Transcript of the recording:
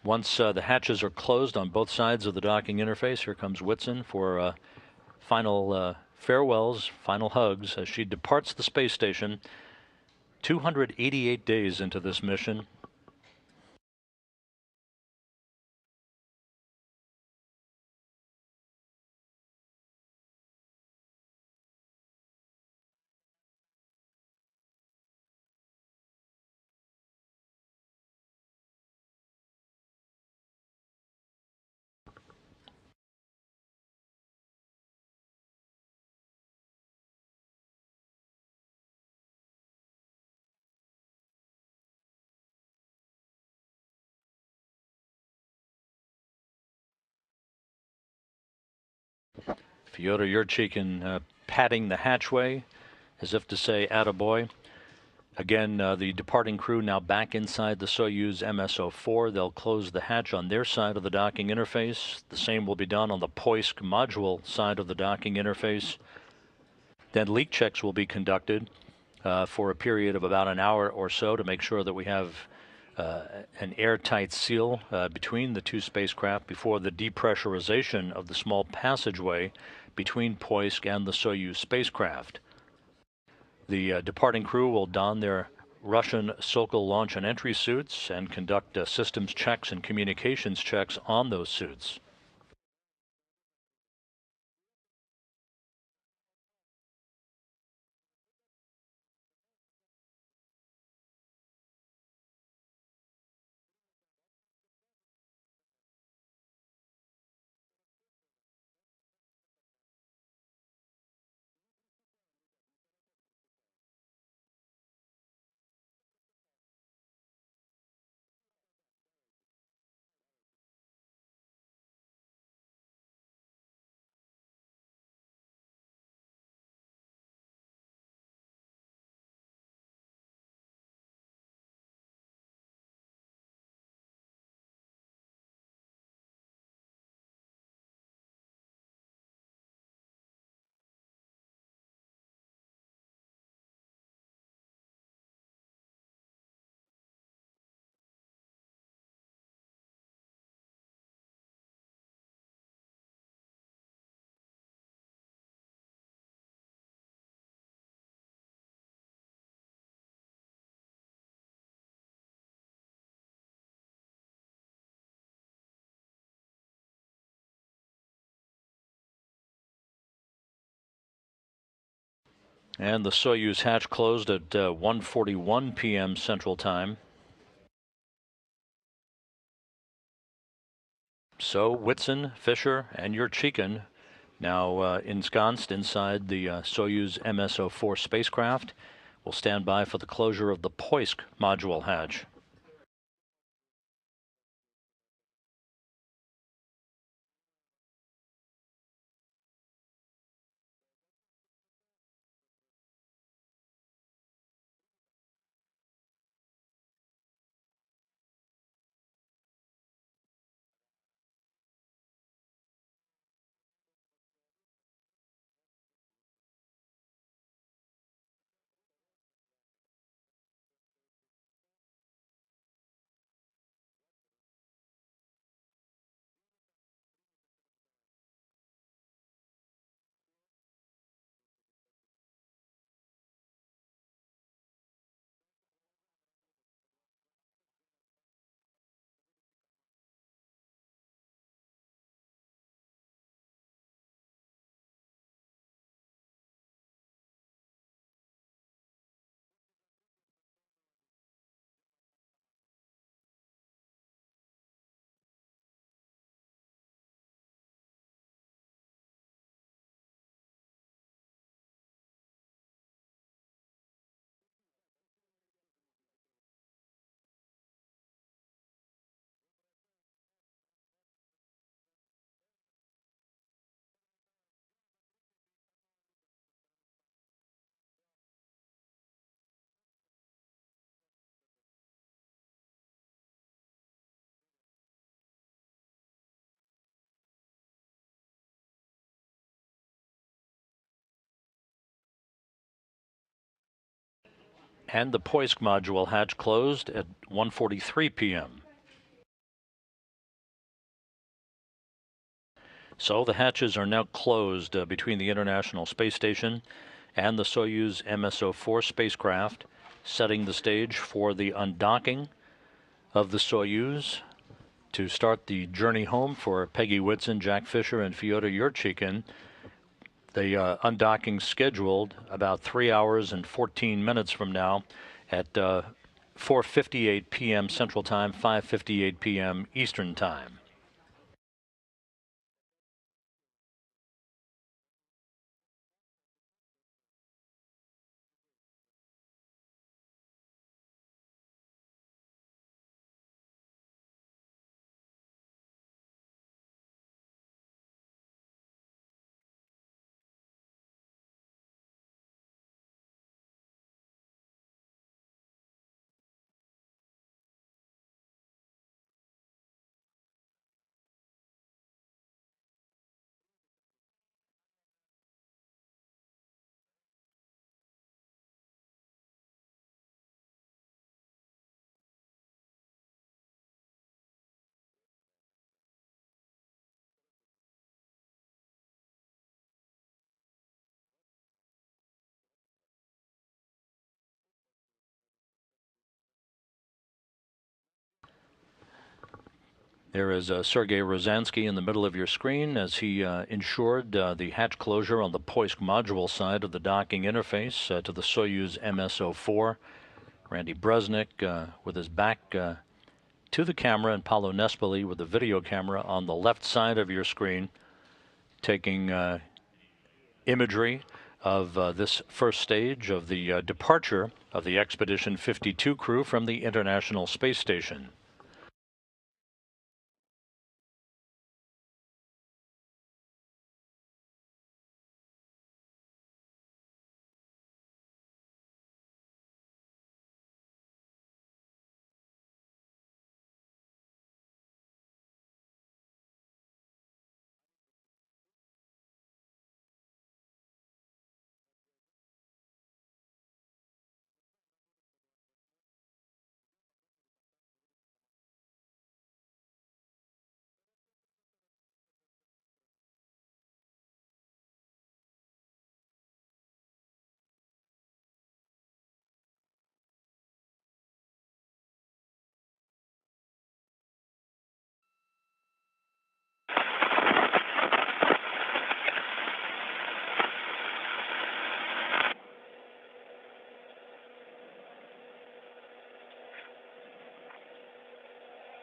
Once the hatches are closed on both sides of the docking interface, here comes Whitson for final farewells, final hugs as she departs the space station. 288 days into this mission. Fyodor Yurchikhin patting the hatchway as if to say, attaboy. Again, the departing crew now back inside the Soyuz MS-04. They'll close the hatch on their side of the docking interface. The same will be done on the Poisk module side of the docking interface. Then leak checks will be conducted for a period of about an hour or so to make sure that we have an airtight seal between the two spacecraft before the depressurization of the small passageway between Poisk and the Soyuz spacecraft. The departing crew will don their Russian Sokol launch and entry suits and conduct systems checks and communications checks on those suits. And the Soyuz hatch closed at 1:41 p.m. Central Time. So Whitson, Fischer, and Yurchikhin now ensconced inside the Soyuz MS-04 spacecraft will stand by for the closure of the Poisk module hatch. And the Poisk module hatch closed at 1:43 p.m. So the hatches are now closed between the International Space Station and the Soyuz MS-04 spacecraft, setting the stage for the undocking of the Soyuz to start the journey home for Peggy Whitson, Jack Fischer, and Fyodor Yurchikhin. The undocking scheduled about 3 hours and 14 minutes from now at 4:58 p.m. Central Time, 5:58 p.m. Eastern Time. There is Sergei Rosansky in the middle of your screen as he ensured the hatch closure on the Poisk module side of the docking interface to the Soyuz MS-04. Randy Bresnik with his back to the camera, and Paolo Nespoli with the video camera on the left side of your screen, taking imagery of this first stage of the departure of the Expedition 52 crew from the International Space Station.